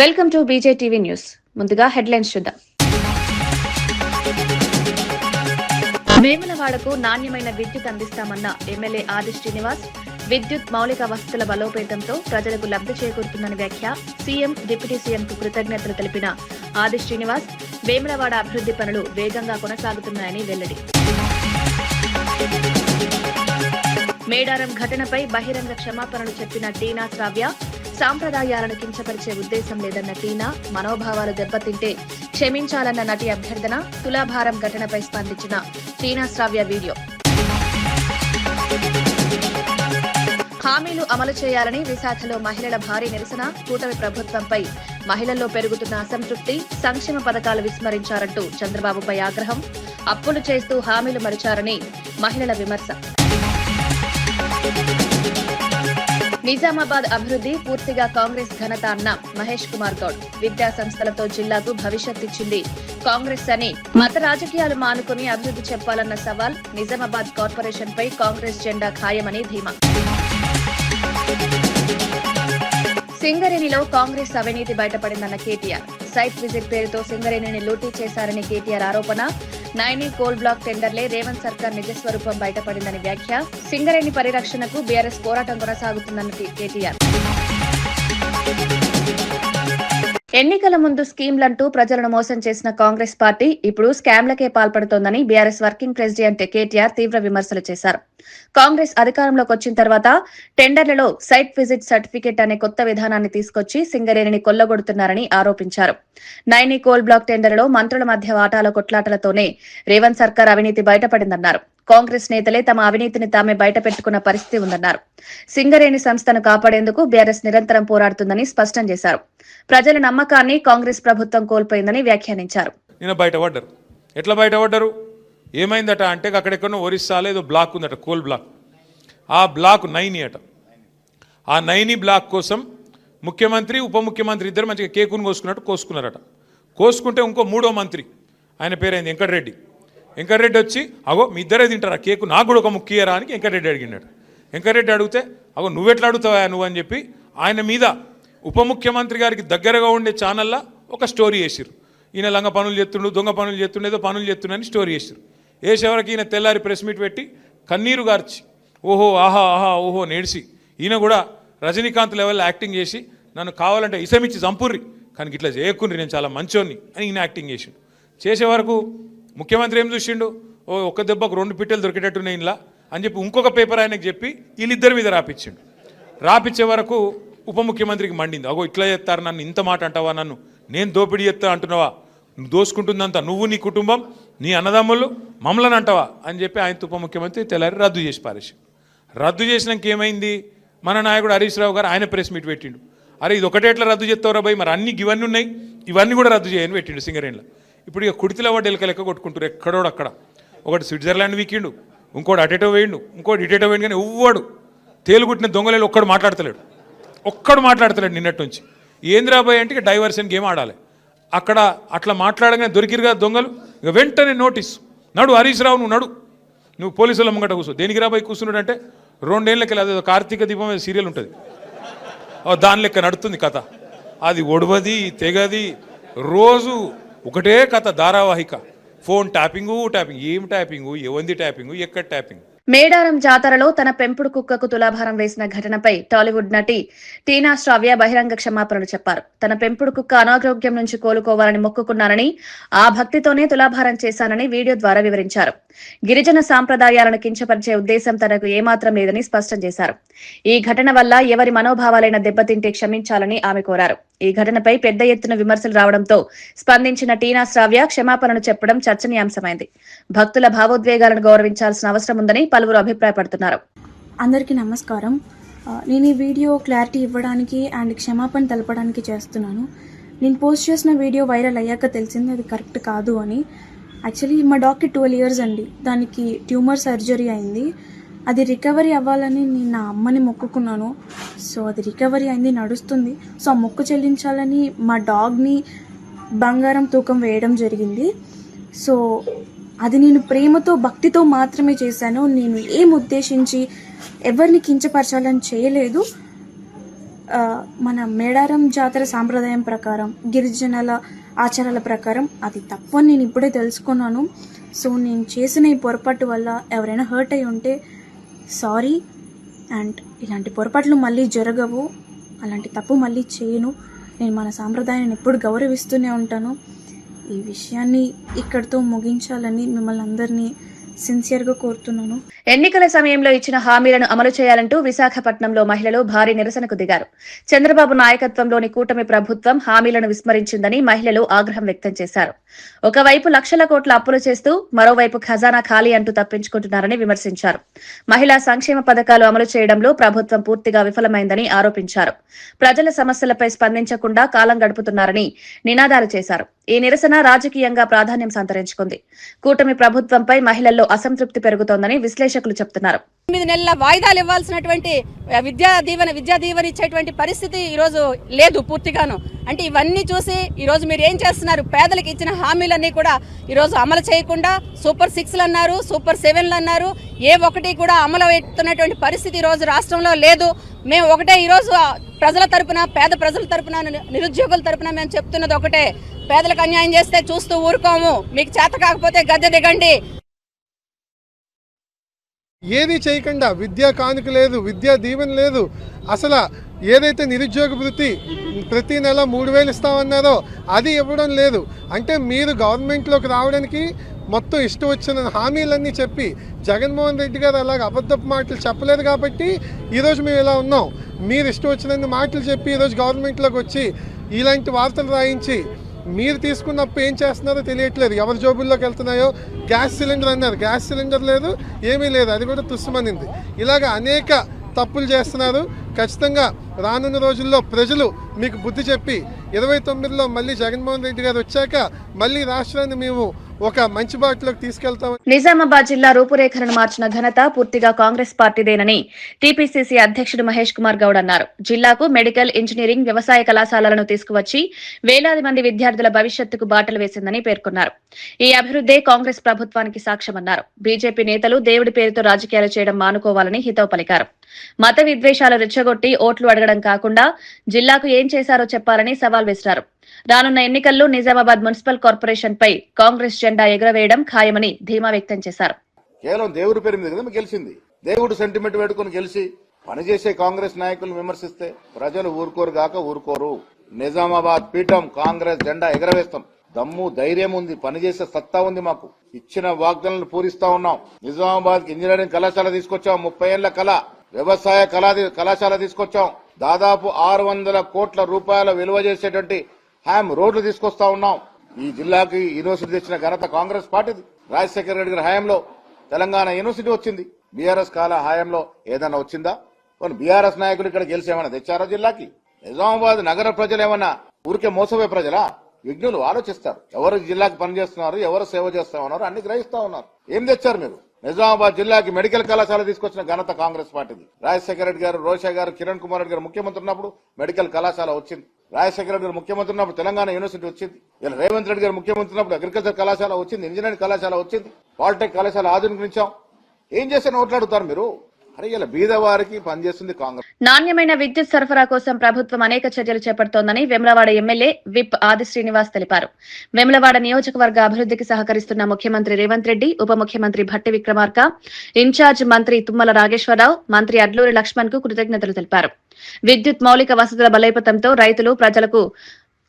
Welcome to BJ TV news. ముందుగా headlines చూద్దాం. వేములవాడకు నాణ్యమైన విద్యుత్ అందిస్తామన్న ఎమ్మెల్యే ఆది శ్రీనివాస్. విద్యుత్ మౌలిక వసతుల బలోపేతంతో ప్రజలకు లబ్ధి చేకూరుతుందని వ్యాఖ్య. సీఎం, డిప్యూటీ సీఎంకు కృతజ్ఞతలు తెలిపిన ఆది శ్రీనివాస్. వేములవాడ అభివృద్ధి పనులు వేగంగా కొనసాగుతున్నాయని వెల్లడి. మేడారం ఘటనపై బహిరంగ క్షమాపణలు చెప్పిన టీనా శ్రావ్య. సాంప్రదాయాలను కించపరిచే ఉద్దేశం లేదన్న టీనా. మనోభావాలు దెబ్బతింటే క్షమించాలన్న నటి అభ్యర్థన. తులాభారం ఘటనపై స్పందించిన టీనా శ్రావ్య వీడియో. హామీలు అమలు చేయాలని విశాఖలో మహిళల భారీ నిరసన. కూటమి ప్రభుత్వంపై మహిళల్లో పెరుగుతున్న అసంతృప్తి. సంక్షేమ పథకాలు విస్మరించారంటూ చంద్రబాబుపై ఆగ్రహం. అప్పులు చేస్తూ హామీలు మరిచారని మహిళల విమర్శ. నిజామాబాద్ అభివృద్ధి పూర్తిగా కాంగ్రెస్ ఘనత అన్న మహేష్ కుమార్ గౌడ్. విద్యా సంస్థలతో జిల్లాకు భవిష్యత్ ఇచ్చింది కాంగ్రెస్ అని మత రాజకీయాలు మానుకుని అభివృద్ధి చెప్పాలన్న సవాల్. నిజామాబాద్ కార్పొరేషన్ పై కాంగ్రెస్ జెండా ఖాయమని ధీమా. సింగరేణిలో కాంగ్రెస్ అవినీతి బయటపడిందన్న కేటీఆర్. సైట్ విజిట్ పేరుతో సింగరేణిని లూటీ చేశారని కేటీఆర్ ఆరోపణ. నైనీ కోల్ బ్లాక్ టెండర్లే రేవంత్ సర్కార్ నిజస్వరూపం బయటపడిందని వ్యాఖ్య. సింగరేణి పరిరక్షణకు బీఆర్ఎస్ పోరాటం కొనసాగుతుందన్న కేటీఆర్. ఎన్నికల ముందు స్కీమ్లంటూ ప్రజలను మోసం చేసిన కాంగ్రెస్ పార్టీ ఇప్పుడు స్కామ్లకే పాల్పడుతోందని బీఆర్ఎస్ వర్కింగ్ ప్రెసిడెంట్ కేటీఆర్ తీవ్ర విమర్శలు చేశారు. కాంగ్రెస్ అధికారంలోకి వచ్చిన తర్వాత టెండర్లలో సైట్ విజిట్ సర్టిఫికెట్ అనే కొత్త విధానాన్ని తీసుకొచ్చి సింగరేణిని కొల్లగొడుతున్నారని ఆరోపించారు. నైనీ కోల్ బ్లాక్ టెండర్లో మంత్రుల మధ్య వాటాల కొట్లాటలతోనే రేవంత్ సర్కార్ అవినీతి బయటపడిందన్నారు. కాంగ్రెస్ నేతలే తమ అవినీతిని తామే బయటపెట్టుకున్న పరిస్థితి ఉందన్నారు. సింగరేణి సంస్థను కాపాడేందుకు బీఆర్ఎస్ నిరంతరం పోరాడుతుందని స్పష్టం చేశారు. ప్రజల నమ్మకాన్ని కాంగ్రెస్ ప్రభుత్వం కోల్పోయిందని వ్యాఖ్యానించారు. ఎట్లా బయటపడ్డారు, ఏమైందట అంటే అక్కడెక్కడో ఒరిస్సాలో ఏదో బ్లాక్ ఉందట, కోల్ బ్లాక్. ఆ బ్లాక్ నైని అట. ఆ నైని బ్లాక్ కోసం ముఖ్యమంత్రి, ఉప ముఖ్యమంత్రి ఇద్దరు మంచిగా కేకును కోసుకున్నారట. కోసుకుంటే ఇంకో మూడో మంత్రి, ఆయన పేరైంది వెంకటరెడ్డి. వెంకటరెడ్డి వచ్చి అగో మీ ఇద్దరే తింటారా కేకు, నాకు కూడా ఒక ముఖ్యరా అని వెంకటరెడ్డి అడిగినాడు. వెంకటరెడ్డి అడిగితే అగో నువ్వెట్లా అడుగుతావా నువ్వు అని చెప్పి ఆయన మీద ఉప ముఖ్యమంత్రి గారికి దగ్గరగా ఉండే ఛానల్లో ఒక స్టోరీ వేసిరు. ఈయన లంగ పనులు చేస్తుండు, దొంగ పనులు చేస్తుండే, ఏదో పనులు చేస్తుండని స్టోరీ వేసిరు. వేసేవరకు ఈయన తెల్లారి ప్రెస్ మీట్ పెట్టి కన్నీరు గార్చి ఓహో ఆహా ఆహా ఓహో నేడిసి ఈయన కూడా రజనీకాంత్ లెవెల్లో యాక్టింగ్ చేసి నన్ను కావాలంటే ఇసమిచ్చి చంపుర్రి కానీ ఇట్లా చేయకుండ్రి, నేను చాలా మంచోన్ని అని ఈయన యాక్టింగ్ చేసిండు. చేసే వరకు ముఖ్యమంత్రి ఏం చూసిండు, ఓ ఒక్క దెబ్బకు 2 పిట్టెలు దొరికేటట్టున్నాయి ఇలా అని చెప్పి ఇంకొక పేపర్ ఆయనకు చెప్పి వీళ్ళిద్దరి మీద రాపిచ్చిండు. రాపిచ్చే వరకు ఉప ముఖ్యమంత్రికి మండింది. అగో ఇట్లా చేస్తారు, నన్ను ఇంత మాట అంటావా, నన్ను నేను దోపిడీ చేస్తా అంటున్నావా, నువ్వు దోసుకుంటుందంతా నువ్వు, నీ కుటుంబం, నీ అన్నదమ్ములు, మమ్మల్ని అంటావా అని చెప్పి ఆయన ఉప ముఖ్యమంత్రి తెల్లారి రద్దు చేసి పారేసి. రద్దు చేసినాక ఏమైంది, మన నాయకుడు హరీష్ రావు గారు ఆయన ప్రెస్ మీట్ పెట్టిండు. అరే ఇది ఒకటే ఎట్లా రద్దు చేస్తావురా భయ్, మరి అన్ని ఇవన్నీ ఉన్నాయి, ఇవన్నీ కూడా రద్దు చేయని పెట్టిండు సింగరేణిలో. ఇప్పుడు ఇక కుడితిలో వాడు ఎలక లెక్క కొట్టుకుంటారు ఎక్కడోడు అక్కడ. ఒకటి స్విట్జర్లాండ్ వీకిండు, ఇంకోటి అటేటో వేయండు, ఇంకోటి ఇటేటో వేయండు, కానీ ఎవ్వడు తేలుగుట్టిన దొంగలేలు ఒక్కడు మాట్లాడతలేడు నిన్నటి నుంచి. ఏంద్రాబాయ్ అంటే ఇక డైవర్షన్ గేమ్ ఆడాలి. అక్కడ అట్లా మాట్లాడగానే దొరికిరుగా దొంగలు, ఇక వెంటనే నోటీస్, నడు హరీష్ రావు నువ్వు పోలీసుల ముంగట కూర్చో. దేనికి రాబాయి కూర్చున్నాడు అంటే 2 ఏళ్ళకి అదేదో కార్తీక దీపం సీరియల్ ఉంటుంది, దాని లెక్క నడుతుంది కథ. అది ఒడవది తెగది, రోజు ఒకటే కథ ధారావాహిక. ఫోన్ ట్యాపింగు, ఏం ట్యాపింగు, ఎవంది ట్యాపింగు, ఎక్కడ ట్యాపింగ్. మేడారం జాతరలో తన పెంపుడు కుక్కకు తులాభారం వేసిన ఘటనపై టాలీవుడ్ నటి టీనా శ్రావ్య బహిరంగ క్షమాపణలు చెప్పారు. తన పెంపుడు కుక్క అనారోగ్యం నుంచి కోలుకోవాలని మొక్కుకున్నానని, ఆ భక్తితోనే తులాభారం చేశానని వీడియో ద్వారా వివరించారు. గిరిజన సాంప్రదాయాలను కించపరిచే ఉద్దేశం తనకు ఏమాత్రం లేదని స్పష్టం చేశారు. ఈ ఘటన వల్ల ఎవరి మనోభావాలైన దెబ్బతింటే క్షమించాలని ఆమె కోరారు. ఈ ఘటనపై పెద్ద ఎత్తున విమర్శలు రావడంతో స్పందించిన టీనా శ్రావ్య క్షమాపణలు చెప్పడం చర్చనీయాంశమైంది. భక్తుల భావోద్వేగాలను గౌరవించాల్సిన అవసరం ఉందని పలువురు అభిప్రాయపడుతున్నారు. అందరికీ నమస్కారం. నేను ఈ వీడియో క్లారిటీ ఇవ్వడానికి అండ్ క్షమాపణ తెలపడానికి చేస్తున్నాను. నేను పోస్ట్ చేసిన వీడియో వైరల్ అయ్యాక తెలిసింది అది కరెక్ట్ కాదు అని. యాక్చువల్లీ మా డాక్టర్ 12 years అండి, దానికి ట్యూమర్ సర్జరీ అయింది. అది రికవరీ అవ్వాలని నేను నా అమ్మని మొక్కుకున్నాను. సో అది రికవరీ అయింది, నడుస్తుంది. సో ఆ మొక్కు చెల్లించాలని మా డాగ్ని బంగారం తూకం వేయడం జరిగింది. సో అది నేను ప్రేమతో భక్తితో మాత్రమే చేశాను. నేను ఏం ఉద్దేశించి ఎవరిని కించపరచాలని చేయలేదు. మన మేడారం జాతర సాంప్రదాయం ప్రకారం, గిరిజనుల ఆచారాల ప్రకారం అది తప్పు అని నేను ఇప్పుడే తెలుసుకున్నాను. సో నేను చేసిన ఈ పొరపాటు వల్ల ఎవరైనా హర్ట్ అయి ఉంటే సారీ. అండ్ ఇలాంటి పొరపాట్లు మళ్ళీ జరగవు, అలాంటి తప్పు మళ్ళీ చేయను. నేను మన సాంప్రదాయాన్ని ఎప్పుడు గౌరవిస్తూనే ఉంటాను. ఈ విషయాన్ని ఇక్కడితో ముగించాలని మిమ్మల్ని అందరినీ సిన్సియర్గా కోరుతున్నాను. ఎన్నికల సమయంలో ఇచ్చిన హామీలను అమలు చేయాలంటూ విశాఖపట్నంలో మహిళలు భారీ నిరసనకు దిగారు. చంద్రబాబు నాయకత్వంలోని కూటమి ప్రభుత్వం హామీలను విస్మరించిందని మహిళలు ఆగ్రహం వ్యక్తం చేశారు. ఒకవైపు లక్షల కోట్ల అప్పులు చేస్తూ మరోవైపు ఖజానా ఖాళీ అంటూ తప్పించుకుంటున్నారని విమర్శించారు. మహిళా సంక్షేమ పథకాలు అమలు చేయడంలో ప్రభుత్వం పూర్తిగా విఫలమైందని ఆరోపించారు. ప్రజల సమస్యలపై స్పందించకుండా కాలం గడుపుతున్నారని నినాదాలు చేశారు. ఈ నిరసన రాజకీయంగా ప్రాధాన్యం సంతరించుకుంది. కూటమి ప్రభుత్వంపై మహిళల్లో అసంతృప్తి పెరుగుతోందని విశ్లేషకులు చెబుతున్నారు. 9 నెలల వాయిదాలు ఇవ్వాల్సినటువంటి విద్యా దీవెన ఇచ్చేటువంటి పరిస్థితి ఈ రోజు లేదు పూర్తిగాను. అంటే ఇవన్నీ చూసి ఈ రోజు మీరు ఏం చేస్తున్నారు? పేదలకు ఇచ్చిన హామీలన్నీ కూడా ఈ రోజు అమలు చేయకుండా సూపర్ 6లు అన్నారు, సూపర్ 7లు అన్నారు. ఏ ఒక్కటి కూడా అమలు అవుతున్నటువంటి పరిస్థితి ఈ రోజు రాష్ట్రంలో లేదు. మేము ఒకటే ఈ రోజు ప్రజల తరపున, పేద ప్రజల తరపున, నిరుద్యోగుల తరపున మేము చెప్తున్నది ఒకటే: పేదలకు అన్యాయం చేస్తే చూస్తూ ఊరుకోము. మీకు చేత కాకపోతే గద్దె దిగండి. ఏది చేయకుండా విద్యా కానుక లేదు, విద్యా దీవెన లేదు. అసలు ఏదైతే నిరుద్యోగ వృత్తి ప్రతి నెల 3,000 ఇస్తామన్నారో అది ఇవ్వడం లేదు. అంటే మీరు గవర్నమెంట్లోకి రావడానికి మొత్తం ఇష్టం వచ్చిన హామీలన్నీ చెప్పి జగన్మోహన్ రెడ్డి గారు అలాగ అబద్ధపు మాటలు చెప్పలేదు కాబట్టి ఈరోజు మేము ఇలా ఉన్నాం. మీరు ఇష్టం వచ్చిన మాటలు చెప్పి ఈరోజు గవర్నమెంట్లోకి వచ్చి ఇలాంటి వార్తలు రాయించి మీరు తీసుకున్న అప్పు ఏం చేస్తున్నారో తెలియట్లేదు. ఎవరి జోబుల్లోకి వెళ్తున్నాయో. గ్యాస్ సిలిండర్ అన్నారు, గ్యాస్ సిలిండర్ లేదు, ఏమీ లేదు, అది కూడా తుస్సుమనింది. ఇలాగ అనేక తప్పులు చేస్తున్నారు. ఖచ్చితంగా రానున్న రోజుల్లో ప్రజలు మీకు బుద్ధి చెప్పి 29లో మళ్ళీ జగన్మోహన్ రెడ్డి గారు వచ్చాక మళ్ళీ రాష్ట్రాన్ని మేము ఒక మంచి బాటలోకి తీసుకెళ్తాం. నిజామాబాద్ జిల్లా రూపురేఖలను మార్చిన ఘనత పూర్తిగా కాంగ్రెస్ పార్టీదేనని టీపీసీసీ అధ్యక్షుడు మహేష్ కుమార్ గౌడ్ అన్నారు. జిల్లాకు మెడికల్, ఇంజనీరింగ్, వ్యవసాయ కళాశాలలను తీసుకువచ్చి వేలాది మంది విద్యార్థుల భవిష్యత్తుకు బాటలు వేసిందని పేర్కొన్నారు. ఈ అభివృద్దే కాంగ్రెస్ ప్రభుత్వానికి సాక్ష్యమన్నారు. బీజేపీ నేతలు దేవుడి పేరుతో రాజకీయాలు చేయడం మానుకోవాలని హితవు పలికారు. మత విద్వేషాలు రెచ్చగొట్టి ఓట్లు అడగడం కాకుండా జిల్లాకు ఏం చేశారో చెప్పాలని సవాల్ విసిరారు. రానున్న ఎన్నికల్లో నిజామాబాద్ మున్సిపల్ కార్పొరేషన్ పై కాంగ్రెస్ జెండా ఎగురవేయడం ఖాయమని ధీమా వ్యక్తం చేశారు. కేవలం దేవుడి పేరు మీద కదా గెలిచింది. దేవుడు సెంటిమెంట్ పెట్టుకుని గెలిచి పనిచేసే కాంగ్రెస్ నాయకులు విమర్శిస్తే ప్రజలు ఊరుకోరు గాక ఊరుకోరు. నిజామాబాద్ పీఠం కాంగ్రెస్ జెండా ఎగరవేస్తాం. దమ్ము ధైర్యం ఉంది, పనిచేసే సత్తా ఉంది. మాకు ఇచ్చిన వాగ్దానాలను పూరిస్తా ఉన్నాం. నిజామాబాద్ కి ఇంజనీరింగ్ కళాశాల తీసుకొచ్చాం, 30 ఏళ్ల కళ. వ్యవసాయ కళాశాల తీసుకొచ్చాం. దాదాపు 600 కోట్ల రూపాయల విలువ చేసేటువంటి హ్యామ్ రోడ్లు తీసుకొస్తా ఉన్నాం. ఈ జిల్లాకి యూనివర్సిటీ తెచ్చిన ఘనత కాంగ్రెస్ పార్టీది. రాజశేఖర రెడ్డి గారి హయాంలో తెలంగాణ యూనివర్సిటీ వచ్చింది. బీఆర్ఎస్ కాల హయాంలో ఏదైనా వచ్చిందా? బీఆర్ఎస్ నాయకులు ఇక్కడ గెలిచి ఏమైనా తెచ్చారా జిల్లాకి? నిజామాబాద్ నగర ప్రజలు ఏమన్నా ఊరికే మోసపోయే ప్రజలా? విఘ్నులు ఆలోచిస్తారు. ఎవరు జిల్లాకి పనిచేస్తున్నారు, ఎవరు సేవ చేస్తా ఉన్నారు అన్ని గ్రహిస్తా ఉన్నారు. ఏం తెచ్చారు మీరు? నిజామాబాద్ జిల్లాకి మెడికల్ కళాశాల తీసుకొచ్చిన ఘనత కాంగ్రెస్ పార్టీది. రాజశేఖర రెడ్డి గారు, రోషా గారు, కిరణ్ కుమార్ రెడ్డి గారు ముఖ్యమంత్రి ఉన్నప్పుడు మెడికల్ కళాశాల వచ్చింది. రాజశేఖర రెడ్డి గారు ముఖ్యమంత్రి ఉన్నప్పుడు తెలంగాణ యూనివర్సిటీ వచ్చింది. ఇలా రేవంత్ రెడ్డి గారు ముఖ్యమంత్రి ఉన్నప్పుడు అగ్రికల్చర్ కళాశాల వచ్చింది, ఇంజనీరింగ్ కళాశాల వచ్చింది, పాలిటెక్ కళాశాల ఆధునికరించాం. ఏం చేశారని ఓట్లాడుతారు మీరు? అరే ఇలా బీదవారికి పనిచేస్తుంది కాంగ్రెస్. నాణ్యమైన విద్యుత్ సరఫరా కోసం ప్రభుత్వం అనేక చర్యలు చేపడుతోందని వేములవాడ ఎమ్మెల్యే విప్ ఆది శ్రీనివాస్ తెలిపారు. వేములవాడ నియోజకవర్గ అభివృద్ధికి సహకరిస్తున్న ముఖ్యమంత్రి రేవంత్ రెడ్డి, ఉప ముఖ్యమంత్రి భట్టి విక్రమార్క, ఇన్ఛార్జ్ మంత్రి తుమ్మల నాగేశ్వరరావు, మంత్రి అడ్లూరి లక్ష్మణ్ కు కృతజ్ఞతలు తెలిపారు. విద్యుత్ మౌలిక వసతుల బలోపేతంతో రైతులు, ప్రజలకు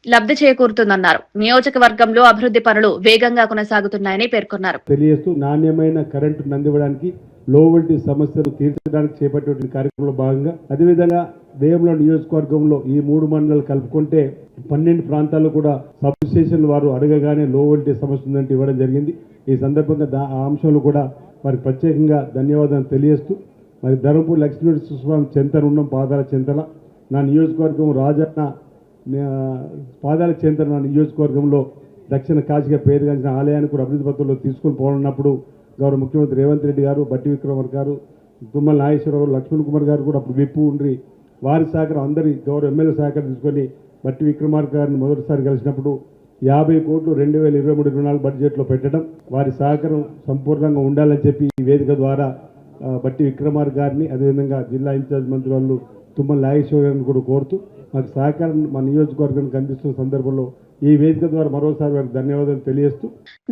లబ్ధి చేకూరుతుందన్నారు. నియోజకవర్గంలో అభివృద్ధి పనులు వేగంగా కొనసాగుతున్నాయని పేర్కొన్నారు. తెలియజేస్తూ నాణ్యమైన కరెంటు అందివ్వడానికి, లో వోల్టేజ్ సమస్యలు తీర్చడానికి చేపట్టే కార్యక్రమంలో భాగంగా అదేవిధంగా వేముల నియోజకవర్గంలో ఈ 3 మండలాలు కలుపుకుంటే 12 ప్రాంతాల్లో కూడా సబ్ స్టేషన్లు వారు అడగగానే లో వోల్టేజ్ సమస్య ఉందంటే ఇవ్వడం జరిగింది. ఈ సందర్భంగా ఆ అంశంలో కూడా వారికి ప్రత్యేకంగా ధన్యవాదాలు తెలియజేస్తూ మరి ధర్మపూర్ లక్ష్మీనరసింహస్వామి చెంతన ఉన్నాం, పాదాల చెంతన. నా నియోజకవర్గం రాజన్న పాదాల చెంతన నా నియోజకవర్గంలో దక్షిణ కాశీగా పేరుగాంచిన ఆలయానికి కూడా అభివృద్ధి పత్రంలో తీసుకొని పోనున్నప్పుడు గౌరవ ముఖ్యమంత్రి రేవంత్ రెడ్డి గారు, భట్టి విక్రమార్క గారు, తుమ్మల నాగేశ్వరరావు, లక్ష్మణ్ కుమార్ గారు కూడా అప్పుడు విప్పు ఉండ్రి వారి సహకారం, అందరి గౌరవ ఎమ్మెల్యే సహకారం తీసుకొని భట్టి విక్రమార్క గారిని మొదటిసారి కలిసినప్పుడు 50 కోట్లు 2023-24 బడ్జెట్లో పెట్టడం, వారి సహకారం సంపూర్ణంగా ఉండాలని చెప్పి ఈ వేదిక ద్వారా భట్టి విక్రమార్క గారిని, అదేవిధంగా జిల్లా ఇన్ఛార్జ్ మంత్రి వాళ్ళు తుమ్మల నాగేశ్వర గారిని కూడా కోరుతూ మాకు సహకారం మా నియోజకవర్గానికి అందిస్తున్న సందర్భంలో ఈ వేదిక ద్వారా మరోసారి వారికి ధన్యవాదాలు తెలియజేస్తూ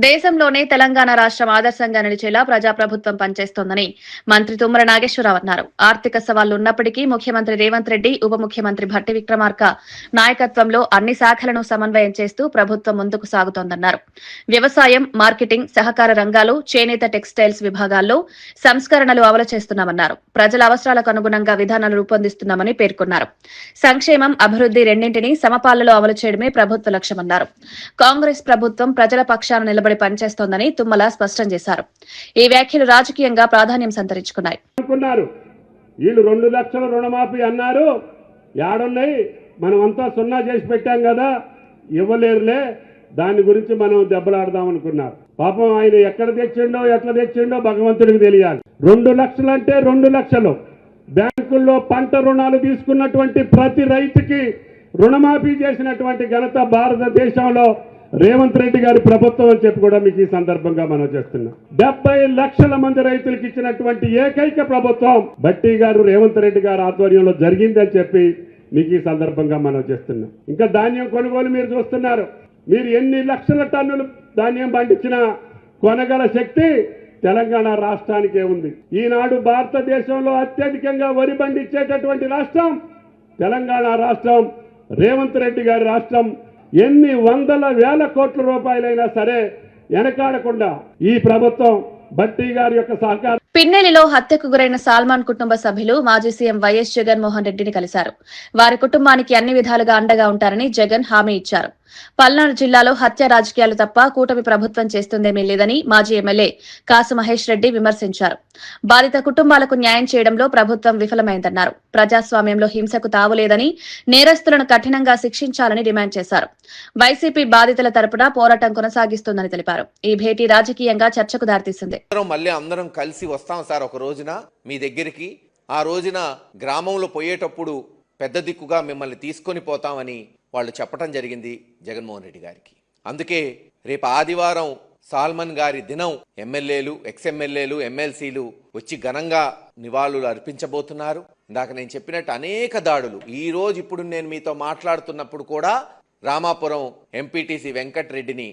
దేశంలోనే తెలంగాణ రాష్ట్రం ఆదర్శంగా నిలిచేలా ప్రజాప్రభుత్వం పనిచేస్తోందని మంత్రి తుమ్మల నాగేశ్వరరావు అన్నారు. ఆర్థిక సవాళ్లు ఉన్నప్పటికీ ముఖ్యమంత్రి రేవంత్ రెడ్డి, ఉప ముఖ్యమంత్రి భట్టి విక్రమార్క నాయకత్వంలో అన్ని శాఖలను సమన్వయం చేస్తూ ప్రభుత్వం ముందుకు సాగుతోందన్నారు. వ్యవసాయం, మార్కెటింగ్, సహకార రంగాలు, చేనేత, టెక్స్టైల్స్ విభాగాల్లో సంస్కరణలు అమలు చేస్తున్నామన్నారు. ప్రజల అవసరాలకు అనుగుణంగా విధానాలు రూపొందిస్తున్నామని పేర్కొన్నారు. సంక్షేమం, అభివృద్ధి రెండింటినీ సమపాలలో అమలు చేయడమే ప్రభుత్వ లక్ష్యం. కాంగ్రెస్ ప్రభుత్వం ప్రజల పక్షాన నిలబడి పనిచేస్తోందని తుమ్మల స్పష్టం చేశారు. ఈ వ్యాఖ్యలు రాజకీయంగా ప్రాధాన్యం సంతరించుకున్నాయి. వీళ్ళు 2 లక్షల రుణమాఫీ అన్నారు, యాడున్నాయి, మనం అంతా సున్నా చేసి పెట్టాం కదా, ఇవ్వలేరులే, దాని గురించి మనం దెబ్బలాడదాం అనుకున్నారు. పాపం ఆయన ఎక్కడ తెచ్చిండో ఎట్లా తెచ్చిండో భగవంతుడికి తెలియాలి. 2 లక్షలు అంటే 2 లక్షలు. బ్యాంకుల్లో పంట రుణాలు తీసుకున్నటువంటి ప్రతి రైతుకి రుణమాఫీ చేసినటువంటి ఘనత భారతదేశంలో రేవంత్ రెడ్డి గారి ప్రభుత్వం అని చెప్పి కూడా మీకు ఈ సందర్భంగా మనం చేస్తున్నాం. 70 లక్షల మంది రైతులకు ఇచ్చినటువంటి ఏకైక ప్రభుత్వం భట్టి గారు, రేవంత్ రెడ్డి గారి ఆధ్వర్యంలో జరిగిందని చెప్పి మీకు ఈ సందర్భంగా మనం చేస్తున్నాం. ఇంకా ధాన్యం కొనుగోలు మీరు చూస్తున్నారు. మీరు ఎన్ని లక్షల టన్నులు ధాన్యం పండించినా కొనగల శక్తి తెలంగాణ రాష్ట్రానికే ఉంది. ఈనాడు భారతదేశంలో అత్యధికంగా వరి పండించేటటువంటి రాష్ట్రం తెలంగాణ రాష్ట్రం, రేవంత్ రెడ్డి గారి రాష్ట్రం. ఎన్ని వందల వేల కోట్ల రూపాయలైనా సరే వెనకాడకుండా ఈ ప్రభుత్వం భట్టి గారి యొక్క సహకారం. పిన్నెలిలో హత్యకు గురైన సాల్మాన్ కుటుంబ సభ్యులు మాజీ సీఎం వైఎస్ జగన్మోహన్ రెడ్డిని కలిశారు. వారి కుటుంబానికి అన్ని విధాలుగా అండగా ఉంటారని జగన్ హామీ ఇచ్చారు. పల్నాడు జిల్లాలో హత్య రాజకీయాలు తప్ప కూటమి ప్రభుత్వం చేస్తుందేమీ లేదని మాజీ ఎమ్మెల్యే కాసు మహేష్ రెడ్డి విమర్శించారు. బాధిత కుటుంబాలకు న్యాయం చేయడంలో ప్రభుత్వం విఫలమైందన్నారు. ప్రజాస్వామ్యంలో హింసకు తావులేదని, నేరస్తులను కఠినంగా శిక్షించాలని డిమాండ్ చేశారు. వైసీపీ బాధితుల తరపున పోరాటం కొనసాగిస్తోందని తెలిపారు. ఈ భేటీ రాజకీయంగా చర్చకు దారితీసింది. మళ్ళీ అందరం కలిసి వస్తాం సార్ ఒక రోజున మీ దగ్గరికి. ఆ రోజున గ్రామంలో పోయేటప్పుడు పెద్ద దిక్కుగా మిమ్మల్ని తీసుకొని పోతామని వాళ్ళు చెప్పడం జరిగింది జగన్మోహన్ రెడ్డి గారికి. అందుకే రేపు ఆదివారం సాల్మన్ గారి దినం ఎమ్మెల్యేలు, ఎక్స్ఎమ్మెల్యేలు, ఎమ్మెల్సీలు వచ్చి ఘనంగా నివాళులు అర్పించబోతున్నారు. ఇందాక నేను చెప్పినట్టు అనేక దాడులు, ఈ రోజు ఇప్పుడు నేను మీతో మాట్లాడుతున్నప్పుడు కూడా రామాపురం ఎంపీటీసీ వెంకటరెడ్డిని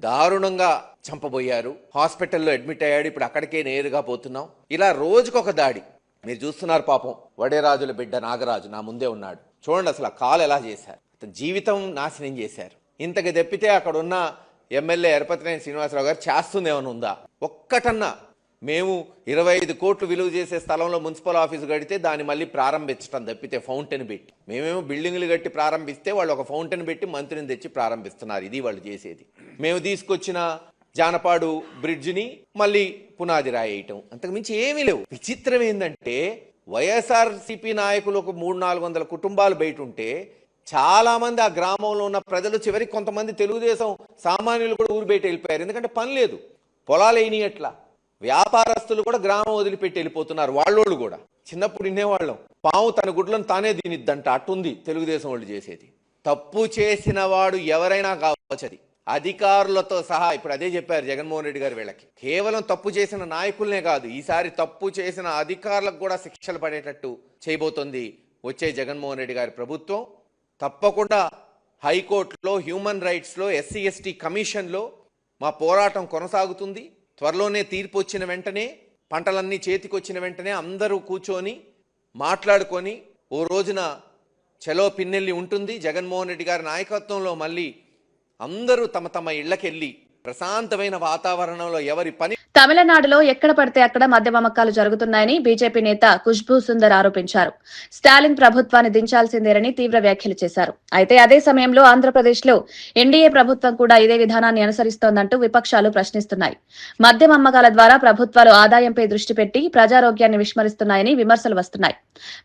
దారుణంగా చంపబోయారు. హాస్పిటల్లో అడ్మిట్ అయ్యాడు. ఇప్పుడు అక్కడికే నేరుగా పోతున్నాం. ఇలా రోజుకొక దాడి మీరు చూస్తున్నారు. పాపం వడేరాజుల బిడ్డ నాగరాజు నా ముందే ఉన్నాడు. చూడండి అసలు ఆ కాలు ఎలా చేశారు, జీవితం నాశనం చేశారు. ఇంతకు తెప్పితే అక్కడ ఉన్న ఎమ్మెల్యే ఎరపతినేని శ్రీనివాసరావు గారు చేస్తుందేమైనా ఉందా? ఒక్కటన్నా మేము 25 కోట్లు విలువ చేసే స్థలంలో మున్సిపల్ ఆఫీసు కడితే దాన్ని మళ్ళీ ప్రారంభించడం తప్పితే ఫౌంటైన్ పెట్టి, మేమేమో బిల్డింగ్లు కట్టి ప్రారంభిస్తే వాళ్ళు ఒక ఫౌంటైన్ పెట్టి మంత్రిని తెచ్చి ప్రారంభిస్తున్నారు. ఇది వాళ్ళు చేసేది. మేము తీసుకొచ్చిన జానపాడు బ్రిడ్జిని మళ్ళీ పునాది రాయేయటం, అంతకుమించి ఏమీ లేవు. విచిత్రం ఏంటంటే వైఎస్ఆర్సీపీ నాయకులు ఒక 300-400 కుటుంబాలు బయట ఉంటే చాలా మంది ఆ గ్రామంలో ఉన్న ప్రజలు, చివరికి కొంతమంది తెలుగుదేశం సామాన్యులు కూడా ఊరు బయట వెళ్ళిపోయారు. ఎందుకంటే పని లేదు, పొలాలు అయినట్లా. వ్యాపారస్తులు కూడా గ్రామం వదిలిపెట్టి వెళ్ళిపోతున్నారు. వాళ్ళోళ్ళు కూడా చిన్నప్పుడు వినేవాళ్ళం, పాము తన గుడ్లను తానే దీనిద్దంట. అట్టుంది తెలుగుదేశం వాళ్ళు చేసేది. తప్పు చేసిన వాడు ఎవరైనా కావచ్చు, అది అధికారులతో సహా. ఇప్పుడు అదే చెప్పారు జగన్మోహన్ రెడ్డి గారు వీళ్ళకి. కేవలం తప్పు చేసిన నాయకులనే కాదు, ఈసారి తప్పు చేసిన అధికారులకు కూడా శిక్షలు పడేటట్టు చేయబోతోంది వచ్చే జగన్మోహన్ రెడ్డి గారి ప్రభుత్వం. తప్పకుండా హైకోర్టులో, హ్యూమన్ రైట్స్లో, ఎస్సీ ఎస్టీ కమిషన్లో మా పోరాటం కొనసాగుతుంది. త్వరలోనే తీర్పు వచ్చిన వెంటనే, పంటలన్నీ చేతికొచ్చిన వెంటనే అందరూ కూర్చొని మాట్లాడుకొని ఓ రోజున చలో పిన్నెల్లి ఉంటుంది. జగన్మోహన్ రెడ్డి గారి నాయకత్వంలో మళ్ళీ అందరూ తమ తమ ఇళ్లకెళ్ళి ప్రశాంతమైన వాతావరణంలో ఎవరి పని. తమిళనాడులో ఎక్కడ పడితే అక్కడ మద్యం అమ్మకాలు జరుగుతున్నాయని బీజేపీ నేత ఖుష్బూ సుందర్ ఆరోపించారు. స్టాలిన్ ప్రభుత్వాన్ని దించాల్సిందేనని తీవ్ర వ్యాఖ్యలు చేశారు. అయితే అదే సమయంలో ఆంధ్రప్రదేశ్లో ఎన్డీఏ ప్రభుత్వం కూడా ఇదే విధానాన్ని అనుసరిస్తోందంటూ విపక్షాలు ప్రశ్నిస్తున్నాయి. మద్యం అమ్మకాల ద్వారా ప్రభుత్వాలు ఆదాయంపై దృష్టి పెట్టి ప్రజారోగ్యాన్ని విస్మరిస్తున్నాయని విమర్శలు వస్తున్నాయి.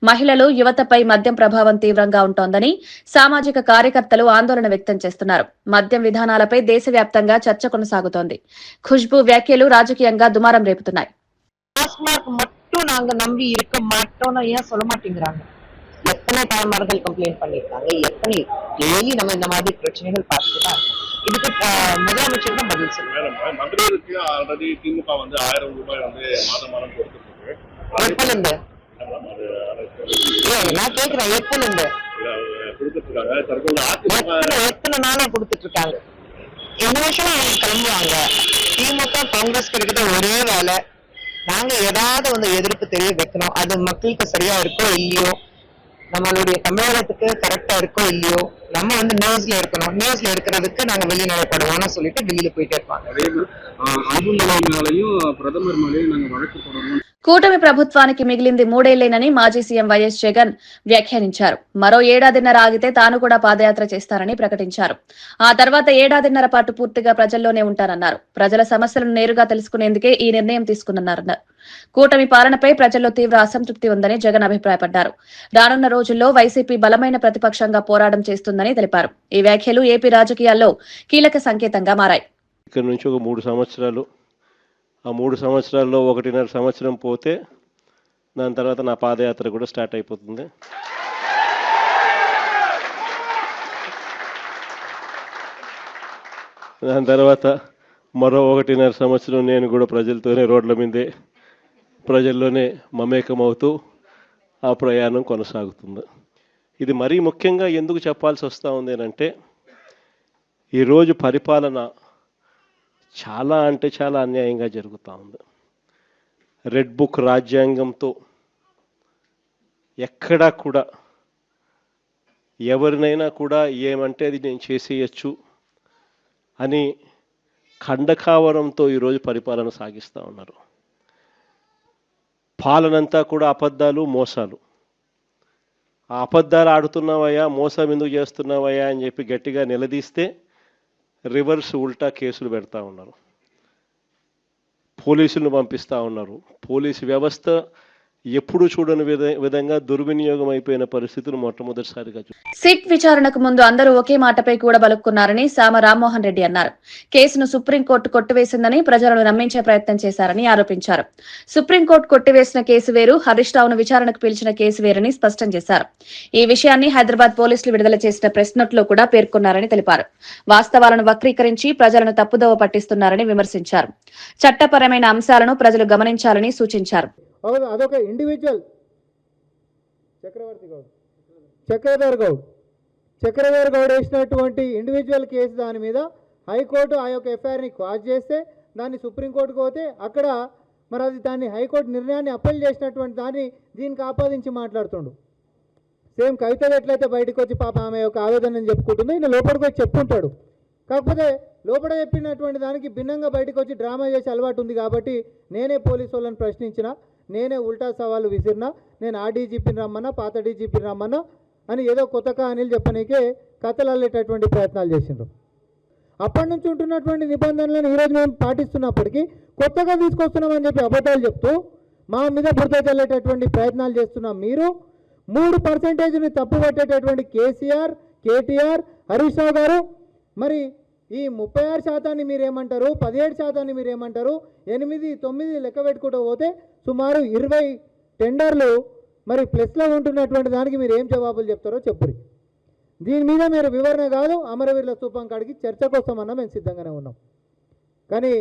మహిళలు, యువతపై మద్యం ప్రభావం తీవ్రంగా ఉంటోందని సామాజిక కార్యకర్తలు ఆందోళన వ్యక్తం చేస్తున్నారు. మద్యం విధానాలపై దేశవ్యాప్తంగా చర్చ కొనసాగుతోంది. ఖుష్బూ వ్యాఖ్యలు ராஜகீயங்கா துமாரம் ரேப்புతున్నాయి. டாஸ்மார்க் மட்டும் நாங்க நம்பி இருக்க மாட்டோம்னு ஏன் சொல்ல மாட்டேங்கிறாங்க? எத்தனை தாய்மார்கள் கம்ப்ளைண்ட் பண்ணிருக்காங்க, எத்தனை டெய்லி நம்ம இந்த மாதிரி பிரச்சனைகள் பார்த்துதான். இதுக்கு முதலமைச்சர் தான் பதில் சொல்லுங்க. மகளிருக்கு ஆல்ரெடி திமுக வந்து 1000 ரூபாய் வந்து மாதம் கொடுத்துருக்கு. எப்பல இருந்து நான் கேக்குறேன் எப்பன்னு எத்தனை நாளா கொடுத்துட்டு இருக்காங்க. இந்த வருஷம் அவங்க கிளம்புவாங்க. திமுக காங்கிரஸ் இருக்கிற ஒரே வேலை, நாங்க ஏதாவது வந்து எதிர்ப்பு தெரிய வைக்கணும். அது மக்களுக்கு சரியா இருக்கோ இல்லையோ, நம்மளுடைய தமிழகத்துக்கு கரெக்டா இருக்கோ இல்லையோ, நம்ம வந்து நியூஸ்ல இருக்கணும். நியூஸ்ல இருக்கிறதுக்கு நாங்க வெளிநடப்படுவோம்னு சொல்லிட்டு வெளியில போயிட்டே இருப்பாங்க. பிரதமர் மேலேயும் நாங்க வழக்கு போடணும். కూటమి ప్రభుత్వానికి మిగిలింది 3 ఏళ్లేనని మాజీ సీఎం వైఎస్ జగన్ వ్యాఖ్యానించారు. మరో ఏడాదిన్నర ఆగితే తాను కూడా పాదయాత్ర చేస్తారని ప్రకటించారు. ఆ తర్వాత ఏడాదిన్నర పాటు పూర్తిగా ప్రజల్లోనే ఉంటారన్నారు. ప్రజల సమస్యలను నేరుగా తెలుసుకునేందుకే ఈ నిర్ణయం తీసుకున్నారన్నారు. కూటమి పాలనపై ప్రజల్లో తీవ్ర అసంతృప్తి ఉందని జగన్ అభిప్రాయపడ్డారు. రానున్న రోజుల్లో వైసీపీ బలమైన ప్రతిపక్షంగా పోరాటం చేస్తుందని తెలిపారు. ఈ వ్యాఖ్యలు ఏపీ రాజకీయాల్లో కీలక సంకేతంగా మారాయి. ఇక్కడ నుంచి ఒక 3 సంవత్సరాలు, ఆ 3 సంవత్సరాల్లో 1.5 సంవత్సరం పోతే దాని తర్వాత నా పాదయాత్ర కూడా స్టార్ట్ అయిపోతుంది. దాని తర్వాత మరో 1.5 సంవత్సరం నేను కూడా ప్రజలతోనే రోడ్ల మీదే ప్రజల్లోనే మమేకమవుతూ ఆ ప్రయాణం కొనసాగుతుంది. ఇది మరీ ముఖ్యంగా ఎందుకు చెప్పాల్సి వస్తూ ఉంది అంటే, ఈరోజు పరిపాలన చాలా అంటే చాలా అన్యాయంగా జరుగుతూ ఉంది. రెడ్ బుక్ రాజ్యాంగంతో ఎక్కడా కూడా ఎవరినైనా కూడా ఏమంటే అది నేను చేసేయచ్చు అని ఖండకావరంతో ఈరోజు పరిపాలన సాగిస్తూ ఉన్నారు. పాలనంతా కూడా అబద్ధాలు, మోసాలు. ఆ అబద్ధాలు ఆడుతున్నావయ్యా, మోసం ఎందుకు చేస్తున్నావయ్యా అని చెప్పి గట్టిగా నిలదీస్తే రివర్స్ ఉల్టా కేసులు పెడతా ఉన్నారు. పోలీసులను పంపిస్తూ ఉన్నారు. పోలీసు వ్యవస్థ ఎప్పుడు చూడని విధంగా దుర్వినియోగం అయిపోయిన పరిస్థితులు మొట్టమొదటిసారిగా సిట్ విచారణకు ముందు అందరూ ఒకే మాటపై కూడా బలుక్కున్నారని సామ రామ్మోహన్ రెడ్డి అన్నారు. కేసును సుప్రీంకోర్టు కొట్టివేసిందని ప్రజలను నమ్మించే ప్రయత్నం చేశారని ఆరోపించారు. సుప్రీంకోర్టు కొట్టివేసిన కేసు వేరు, హరీష్ రావును విచారణకు పిలిచిన కేసు వేరని స్పష్టం చేశారు. ఈ విషయాన్ని హైదరాబాద్ పోలీసులు విడుదల చేసిన ప్రెస్ నోట్ లో కూడా పేర్కొన్నారని తెలిపారు. వాస్తవాలను వక్రీకరించి ప్రజలను తప్పుదోవ పట్టిస్తున్నారని విమర్శించారు. చట్టపరమైన అంశాలను ప్రజలు గమనించాలని సూచించారు. అదొక ఇండివిజువల్ చక్రధర్ గౌడ్ వేసినటువంటి ఇండివిజువల్ కేసు దాని మీద హైకోర్టు ఆ యొక్క ఎఫ్ఐఆర్ని క్వాష్ చేస్తే దాన్ని సుప్రీంకోర్టుకు పోతే అక్కడ మరి అది దాన్ని హైకోర్టు నిర్ణయాన్ని అప్పీల్ చేసినటువంటి దాన్ని దీనికి ఆపాదించి మాట్లాడుతుండు. సేమ్ కవిత ఎట్లయితే బయటకు వచ్చి పాప ఆమె యొక్క ఆవేదనని చెప్పుకుంటుందో ఈయన లోపలికి వచ్చి చెప్పుకుంటాడు. కాకపోతే లోపల చెప్పినటువంటి దానికి భిన్నంగా బయటకు వచ్చి డ్రామా చేసే అలవాటు ఉంది. కాబట్టి నేనే పోలీసు వాళ్ళని ప్రశ్నించిన, నేనే ఉల్టా సవాలు విసిరినా, నేను ఆ డీజీపీని రమ్మన్నా, పాత డీజీపీని రమ్మన్నా అని ఏదో కొత్త కహానీలు చెప్పనీకే కథలు అల్లేటటువంటి ప్రయత్నాలు చేసిండ్రు. అప్పటి నుంచి ఉంటున్నటువంటి నిబంధనలను ఈరోజు మేము పాటిస్తున్నప్పటికీ కొత్తగా తీసుకొస్తున్నామని చెప్పి అబద్ధాలు చెప్తూ మా మీద బురద చల్లేటటువంటి ప్రయత్నాలు చేస్తున్నాం. మీరు 3% తప్పుపట్టేటటువంటి కేసీఆర్, కేటీఆర్, హరీష్ రావు గారు మరి ఈ 36% మీరేమంటారు, 17% మీరేమంటారు, 8, 9 లెక్క పెట్టుకుంటూ పోతే సుమారు 20 టెండర్లు మరి ప్లస్లో ఉంటున్నటువంటి దానికి మీరు ఏం జవాబులు చెప్తారో చెప్పురి. దీని మీద మీరు వివరణ కాదు, అమరవీరుల స్తూపం కాడికి చర్చ కోసమన్నా మేము సిద్ధంగానే ఉన్నాం. కానీ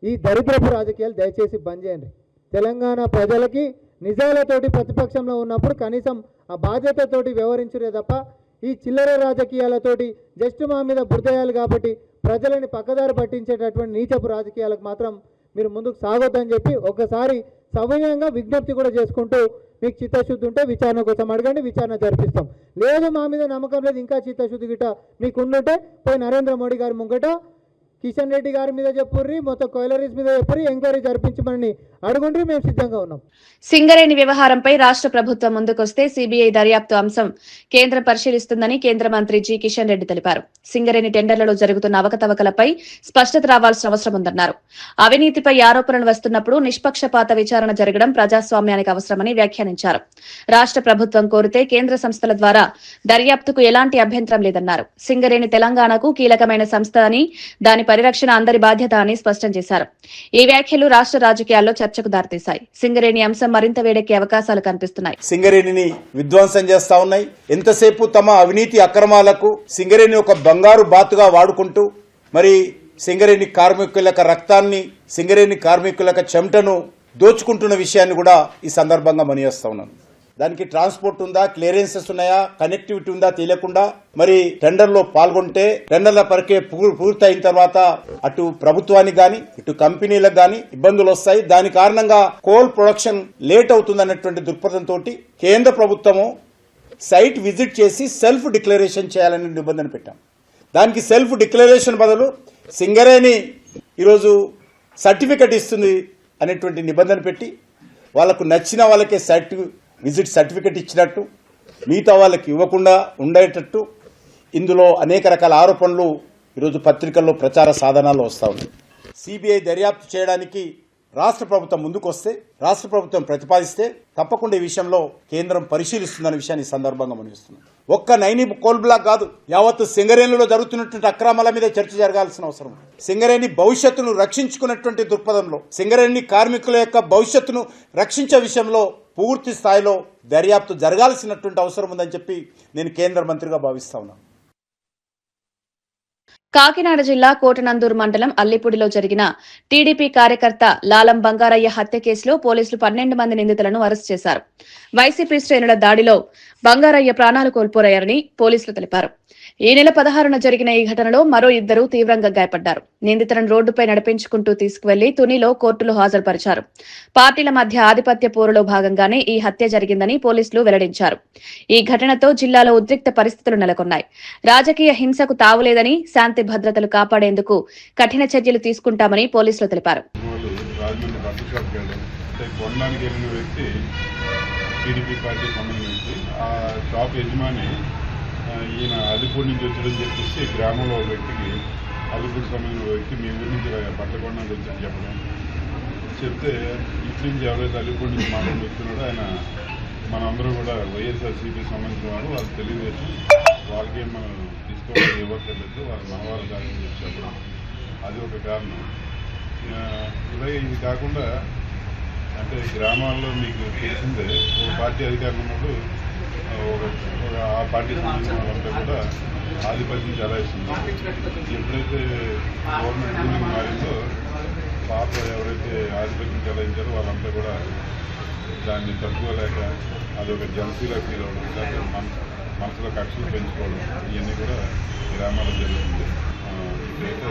ఈ దరిద్రపు రాజకీయాలు దయచేసి బంద్ చేయండి. తెలంగాణ ప్రజలకి నిజాలతోటి ప్రతిపక్షంలో ఉన్నప్పుడు కనీసం ఆ బాధ్యతతోటి వ్యవహరించురే తప్ప ఈ చిల్లర రాజకీయాలతోటి జస్ట్ మా మీద బురదయాలు కాబట్టి ప్రజలని పక్కదారి పట్టించేటటువంటి నీచపు రాజకీయాలకు మాత్రం మీరు ముందుకు సాగొద్దని చెప్పి ఒకసారి సవినయంగా విజ్ఞప్తి కూడా చేసుకుంటూ, మీకు చిత్తశుద్ధి ఉంటే విచారణ కోసం అడగండి, విచారణ జరిపిస్తాం. లేదు మా మీద నమ్మకం లేదు, ఇంకా చిత్తశుద్ధి గిట్ట మీకు ఉండుంటే పోయి నరేంద్ర మోడీ గారి ముంగట కిషన్ రెడ్డి గారి మీద చెప్పుర్రి, మొత్తం కోయిలరీస్ మీద చెప్పుర్రి, ఎంక్వైరీ జరిపించమని అడుగుండ్రి, మేము సిద్ధంగా ఉన్నాం. సింగరేణి వ్యవహారంపై రాష్ట్ర ప్రభుత్వం ముందుకొస్తే సిబిఐ దర్యాప్తు అంశం కేంద్రం పరిశీలిస్తుందని కేంద్ర మంత్రి జి కిషన్ రెడ్డి తెలిపారు. సింగరేణి టెండర్లలో జరుగుతున్న అవకతవకలపై స్పష్టత రావాల్సిన అవసరం ఉందన్నారు. అవినీతిపై ఆరోపణలు వస్తున్నప్పుడు నిష్పక్షపాత విచారణ జరగడం ప్రజాస్వామ్యానికి అవసరమని వ్యాఖ్యానించారు. రాష్ట్ర ప్రభుత్వం కోరితే కేంద్ర సంస్థల ద్వారా దర్యాప్తుకు ఎలాంటి అభ్యంతరం లేదన్నారు. సింగరేణి తెలంగాణకు కీలకమైన సంస్థ అని, దాని పరిరక్షణ అందరి బాధ్యత అని స్పష్టం చేశారు. ఈ వ్యాఖ్యలు రాష్ట్ర రాజకీయాల్లో చర్చకు దారితీశాయి. సింగరేణి అంశం మరింత వేడెక్కే అవకాశాలు కనిపిస్తున్నాయి. సింగరేణిని విధ్వంసం చేస్తా ఉన్నాయి. ఎంతసేపు తమ అవినీతి అక్రమాలకు సింగరేణి ఒక బంగారు బాతుగా వాడుకుంటూ మరి సింగరేణి కార్మికుల రక్తాన్ని, సింగరేణి కార్మికుల చెమటను దోచుకుంటున్న విషయాన్ని కూడా ఈ సందర్భంగా మనియేస్తా ఉన్నాను. దానికి ట్రాన్స్పోర్ట్ ఉందా, క్లియరెన్సెస్ ఉన్నాయా, కనెక్టివిటీ ఉందా తెలియకుండా మరి టెండర్లో పాల్గొంటే టెండర్ల ప్రక్రియ పూర్తయిన తర్వాత అటు ప్రభుత్వానికి గాని ఇటు కంపెనీలకు గాని ఇబ్బందులు వస్తాయి. దాని కారణంగా కోల్ ప్రొడక్షన్ లేట్ అవుతుందన్నటువంటి దృక్పథంతో కేంద్ర ప్రభుత్వము సైట్ విజిట్ చేసి సెల్ఫ్ డిక్లరేషన్ చేయాలని నిబంధన పెట్టాం. దానికి సెల్ఫ్ డిక్లరేషన్ బదులు సింగరేణి ఈరోజు సర్టిఫికెట్ ఇస్తుంది అనేటువంటి నిబంధన పెట్టి వాళ్ళకు నచ్చిన వాళ్ళకే విజిట్ సర్టిఫికెట్ ఇచ్చినట్టు మిగతా వాళ్ళకి ఇవ్వకుండా ఉండేటట్టు ఇందులో అనేక రకాల ఆరోపణలు ఈరోజు పత్రికల్లో ప్రచార సాధనాల్లో వస్తూ ఉన్నాయి. సిబిఐ దర్యాప్తు చేయడానికి రాష్ట్ర ప్రభుత్వం ముందుకు వస్తే, రాష్ట్ర ప్రభుత్వం ప్రతిపాదిస్తే తప్పకుండా ఈ విషయంలో కేంద్రం పరిశీలిస్తుందనే విషయాన్ని ఈ సందర్భంగా మనవిస్తున్నాం. ఒక్క నైని కోల్ బ్లాక్ కాదు, యావత్తు సింగరేణిలో జరుగుతున్నటువంటి అక్రమాల మీద చర్చ జరగాల్సిన అవసరం. సింగరేణి భవిష్యత్తును రక్షించుకున్నటువంటి దృక్పథంలో సింగరేణి కార్మికుల యొక్క భవిష్యత్తును రక్షించే విషయంలో పూర్తి స్థాయిలో దర్యాప్తు జరగాల్సినటువంటి అవసరం ఉందని చెప్పి నేను కేంద్ర మంత్రిగా భావిస్తా ఉన్నాను. కాకినాడ జిల్లా కోటనందూరు మండలం అల్లిపూడిలో జరిగిన టీడీపీ కార్యకర్త లాలం బంగారయ్య హత్య కేసులో పోలీసులు 12 మంది నిందితులను అరెస్టు చేశారు. వైసీపీ శ్రేణుల దాడిలో బంగారయ్య ప్రాణాలు కోల్పోయారని పోలీసులు తెలిపారు. ఈ నెల 16న జరిగిన ఈ ఘటనలో మరో 2 తీవ్రంగా గాయపడ్డారు. నిందితులను రోడ్డుపై నడిపించుకుంటూ తీసుకువెళ్లి తునిలో కోర్టులో హాజరుపరిచారు. పార్టీల మధ్య ఆధిపత్య పోరులో భాగంగానే ఈ హత్య జరిగిందని పోలీసులు వెల్లడించారు. ఈ ఘటనతో జిల్లాలో ఉద్రిక్త పరిస్థితులు నెలకొన్నాయి. రాజకీయ హింసకు తావులేదని, శాంతి భద్రతలు కాపాడేందుకు కఠిన చర్యలు తీసుకుంటామని పోలీసులు తెలిపారు. ఈయన అల్లిపూడి నుంచి వచ్చాడని చెప్పేసి గ్రామంలో ఒక వ్యక్తికి, అల్లిపూడి సంబంధించిన వ్యక్తి మీ ఊరి నుంచి బట్టకొండకి వచ్చని చెప్పడం చెప్తే, ఇటు నుంచి ఎవరైతే అల్లిపూడి నుంచి మాట్లాడి చెప్తున్నాడో ఆయన మనందరూ కూడా వైఎస్ఆర్సీపీ సంబంధించిన వారు, వాళ్ళు తెలుగుదేశం, వాళ్ళకేం మనం తీసుకోవాలి ఇవ్వట్లేదు, వాళ్ళు మన వాళ్ళు కాదని చెప్పి చెప్పడం అది ఒక కారణం. ఇలాగే ఇది కాకుండా అంటే గ్రామాల్లో మీకు తెలిసిందే, ఒక పార్టీ అధికారులు ఉన్నప్పుడు ఆ పార్టీ సంబంధించిన వాళ్ళంతా కూడా ఆధిపత్యం చెలాయిస్తుంది. ఎప్పుడైతే గవర్నమెంట్ రూలింగ్ మారిందో పాత ఎవరైతే ఆధిపత్యం చెలాయించారో వాళ్ళంతా కూడా దాన్ని తట్టుకోలేక అదొక జనసీలా ఫీల్ అవ్వడం, లేకపోతే మనసులో కక్షలు పెంచుకోవడం, ఇవన్నీ కూడా గ్రామాల్లో జరుగుతుంది. ఇప్పుడైతే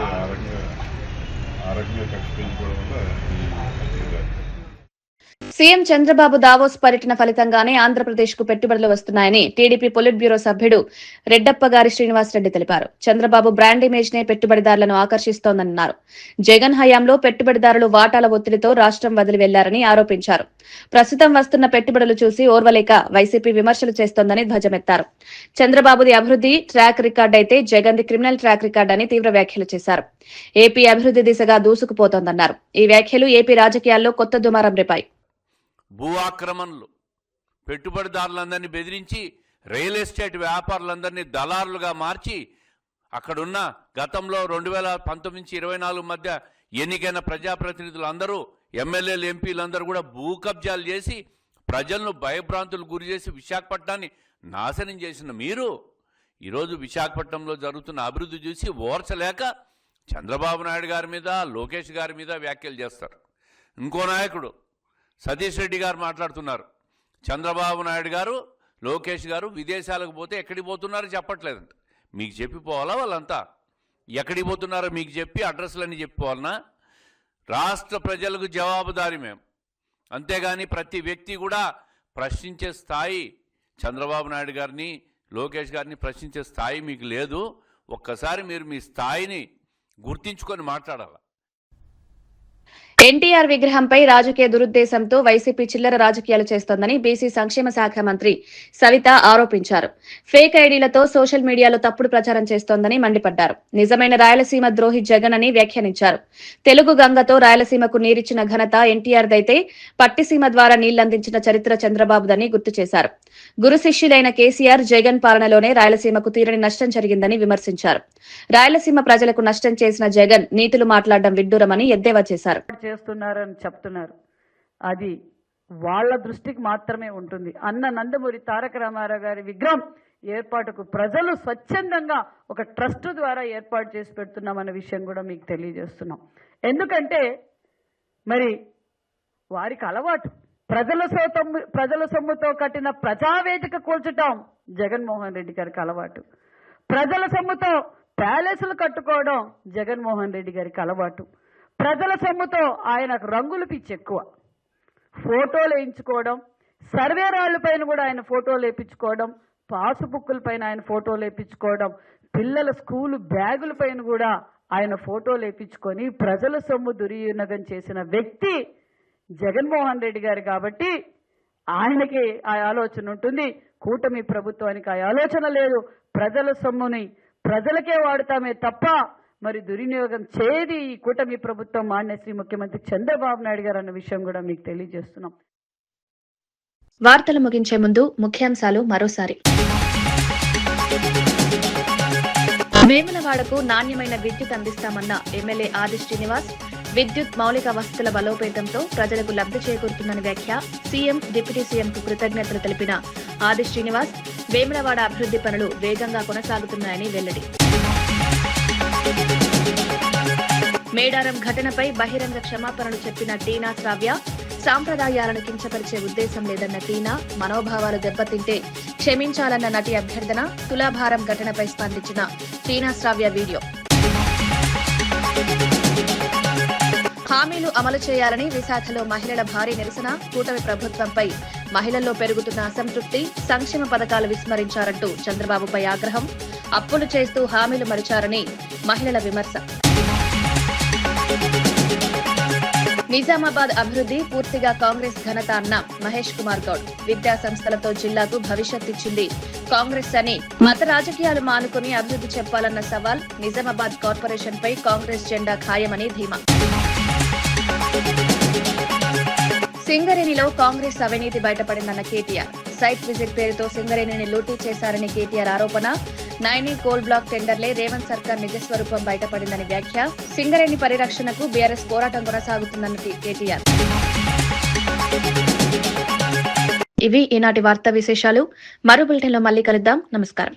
ఆ రకంగా కక్ష పెంచుకోవడం వల్ల ఈ హత్య. సీఎం చంద్రబాబు దావోస్ పర్యటన ఫలితంగానే ఆంధ్రప్రదేశ్ కు పెట్టుబడులు వస్తున్నాయని టీడీపీ పొలిట్ బ్యూరో సభ్యుడు రెడ్డప్పగారి శ్రీనివాసరెడ్డి తెలిపారు. చంద్రబాబు బ్రాండ్ ఇమేజ్ నే పెట్టుబడిదారులను ఆకర్షిస్తోందన్నారు. జగన్ హయాంలో పెట్టుబడిదారులు వాటాల ఒత్తిడితో రాష్ట్రం వదిలి వెళ్లారని ఆరోపించారు. ప్రస్తుతం వస్తున్న పెట్టుబడులు చూసి ఓర్వలేక వైసీపీ విమర్శలు చేస్తోందని ధ్వజమెత్తారు. చంద్రబాబుది అభివృద్ది ట్రాక్ రికార్డ్ అయితే జగన్ది క్రిమినల్ ట్రాక్ రికార్డ్ అని తీవ్ర వ్యాఖ్యలు చేశారు. ఏపీ అభివృద్ది దిశగా దూసుకుపోతోందన్నారు. ఈ వ్యాఖ్యలు ఏపీ రాజకీయాల్లో కొత్త దుమారం రేపాయి. భూ ఆక్రమణలు, పెట్టుబడిదారులందరినీ బెదిరించి రియల్ ఎస్టేట్ వ్యాపారులందరినీ దళారులుగా మార్చి అక్కడున్న గతంలో 2019-24 మధ్య ఎన్నికైన ప్రజాప్రతినిధులు అందరూ, ఎమ్మెల్యేలు, ఎంపీలందరూ కూడా భూ కబ్జాలు చేసి ప్రజలను భయభ్రాంతులు గురి చేసి విశాఖపట్నాన్ని నాశనం చేసిన మీరు ఈరోజు విశాఖపట్నంలో జరుగుతున్న అభివృద్ధి చూసి ఓర్చలేక చంద్రబాబు నాయుడు గారి మీద, లోకేష్ గారి మీద వ్యాఖ్యలు చేస్తారు. ఇంకో నాయకుడు సతీష్ రెడ్డి గారు మాట్లాడుతున్నారు. చంద్రబాబు నాయుడు గారు, లోకేష్ గారు విదేశాలకు పోతే ఎక్కడికి పోతున్నారో చెప్పట్లేదంట. మీకు చెప్పిపోవాలా? వాళ్ళంతా ఎక్కడికి పోతున్నారో మీకు చెప్పి అడ్రస్లన్నీ చెప్పిపోవాలన్నా? రాష్ట్ర ప్రజలకు జవాబుదారీ మేము. అంతేగాని ప్రతి వ్యక్తి కూడా ప్రశ్నించే స్థాయి, చంద్రబాబు నాయుడు గారిని, లోకేష్ గారిని ప్రశ్నించే స్థాయి మీకు లేదు. ఒక్కసారి మీరు మీ స్థాయిని గుర్తించుకొని మాట్లాడాలి. ఎన్టీఆర్ విగ్రహంపై రాజకీయ దురుద్దేశంతో వైసీపీ చిల్లర రాజకీయాలు చేస్తోందని బీసీ సంక్షేమ శాఖ మంత్రి సవిత ఆరోపించారు. ఫేక్ ఐడీలతో సోషల్ మీడియాలో తప్పుడు ప్రచారం చేస్తోందని మండిపడ్డారు. నిజమైన రాయలసీమ ద్రోహి జగన్ అని వ్యాఖ్యానించారు. తెలుగు గంగతో రాయలసీమకు నీరిచ్చిన ఘనత ఎన్టీఆర్దైతే పట్టిసీమ ద్వారా నీళ్లందించిన చరిత్ర చంద్రబాబుదని గుర్తు చేశారు. గురు శిష్యులైన కేసీఆర్, జగన్ పాలనలోనే రాయలసీమకు తీరని నష్టం జరిగిందని విమర్శించారు. రాయలసీమ ప్రజలకు నష్టం చేసిన జగన్ నీతులు మాట్లాడడం విడ్డూరమని ఎద్దేవా చేశారు. చేస్తున్నారని చెప్తున్నారు. అది వాళ్ళ దృష్టికి మాత్రమే ఉంటుంది. అన్న నందమూరి తారక రామారావు గారి విగ్రహం ఏర్పాటుకు ప్రజలు స్వచ్ఛందంగా ఒక ట్రస్ట్ ద్వారా ఏర్పాటు చేసి పెడుతున్నామన్న విషయం కూడా మీకు తెలియజేస్తున్నాం. ఎందుకంటే మరి వారికి అలవాటు ప్రజల సొమ్ముతో కట్టిన ప్రజావేదిక కూల్చటం జగన్మోహన్ రెడ్డి గారికి అలవాటు. ప్రజల సొమ్ముతో ప్యాలెస్లు కట్టుకోవడం జగన్మోహన్ రెడ్డి గారికి అలవాటు. ప్రజల సొమ్ముతో ఆయనకు రంగులు పిచ్చి ఎక్కువ. ఫోటోలు వేయించుకోవడం, సర్వే రాళ్ల పైన కూడా ఆయన ఫోటోలు వేయించుకోవడం, పాసుబుక్కుల పైన ఆయన ఫోటోలు వేయించుకోవడం, పిల్లల స్కూలు బ్యాగుల పైన కూడా ఆయన ఫోటోలు వేయించుకొని ప్రజల సొమ్ము దుర్వినియోగం చేసిన వ్యక్తి జగన్మోహన్ రెడ్డి గారు. కాబట్టి ఆయనకి ఆ ఆలోచన ఉంటుంది. కూటమి ప్రభుత్వానికి ఆ ఆలోచన లేదు. ప్రజల సొమ్ముని ప్రజలకే వాడుతామే తప్ప మరి దుర్వినియోగం చేయది ఈ కూటమి ప్రభుత్వం, మాన్యశ్రీ ముఖ్యమంత్రి చంద్రబాబు నాయుడు గారు అన్న విషయం కూడా మీకు తెలియజేస్తున్నాం. వార్తలు ముగించే ముందు ముఖ్యాంశాలు మరోసారి. వేములవాడకు నాణ్యమైన విద్యుత్ అందిస్తామన్న ఎమ్మెల్యే ఆది శ్రీనివాస్. విద్యుత్ మౌలిక వసతుల బలోపేతంతో ప్రజలకు లబ్ధి చేకూరుతుందని వ్యాఖ్య. సీఎం, డిప్యూటీ సీఎంకు కృతజ్ఞతలు తెలిపిన ఆది శ్రీనివాస్. వేములవాడ అభివృద్ది పనులు వేగంగా కొనసాగుతున్నాయని వెల్లడి. మేడారం ఘటనపై బహిరంగ క్షమాపణలు చెప్పిన టీనా శ్రావ్య. సాంప్రదాయాలను కించపరిచే ఉద్దేశం లేదన్న టీనా. మనోభావాలు దెబ్బతింటే క్షమించాలన్న నటి అభ్యర్థన. తులాభారం ఘటనపై స్పందించిన టీనా శ్రావ్య వీడియో. హామీలు అమలు చేయాలని విశాఖలో మహిళల భారీ నిరసన. కూటమి ప్రభుత్వంపై మహిళల్లో పెరుగుతున్న అసంతృప్తి. సంక్షేమ పథకాలు విస్మరించారంటూ చంద్రబాబుపై ఆగ్రహం. అప్పులు చేస్తూ హామీలు మరిచారని మహిళల విమర్శ. నిజామాబాద్ అభివృద్ది పూర్తిగా కాంగ్రెస్ ఘనత అన్న మహేష్ కుమార్ గౌడ్. విద్యా సంస్థలతో జిల్లాకు భవిష్యత్ ఇచ్చింది కాంగ్రెస్ అని. మత రాజకీయాలు మానుకుని అభివృద్ది చెప్పాలన్న సవాల్. నిజామాబాద్ కార్పొరేషన్ పై కాంగ్రెస్ జెండా ఖాయమని ధీమా. సింగరేణిలో కాంగ్రెస్ అవినీతి బయటపడిందన్న కేటీఆర్. సైట్ విజిట్ పేరుతో సింగరేణిని లూటీ చేశారని కేటీఆర్ ఆరోపణ. నైనీ కోల్ బ్లాక్ టెండర్లే రేవంత్ సర్కార్ నిజస్వరూపం బయటపడిందని వ్యాఖ్య. సింగరేణి పరిరక్షణకు బీఆర్ఎస్ పోరాటం కొనసాగుతుందన్న కేటీఆర్. ఇవి ఈనాటి వార్తా విశేషాలు. మరో బులెటిన్లో మళ్లీ కలుద్దాం. నమస్కారం.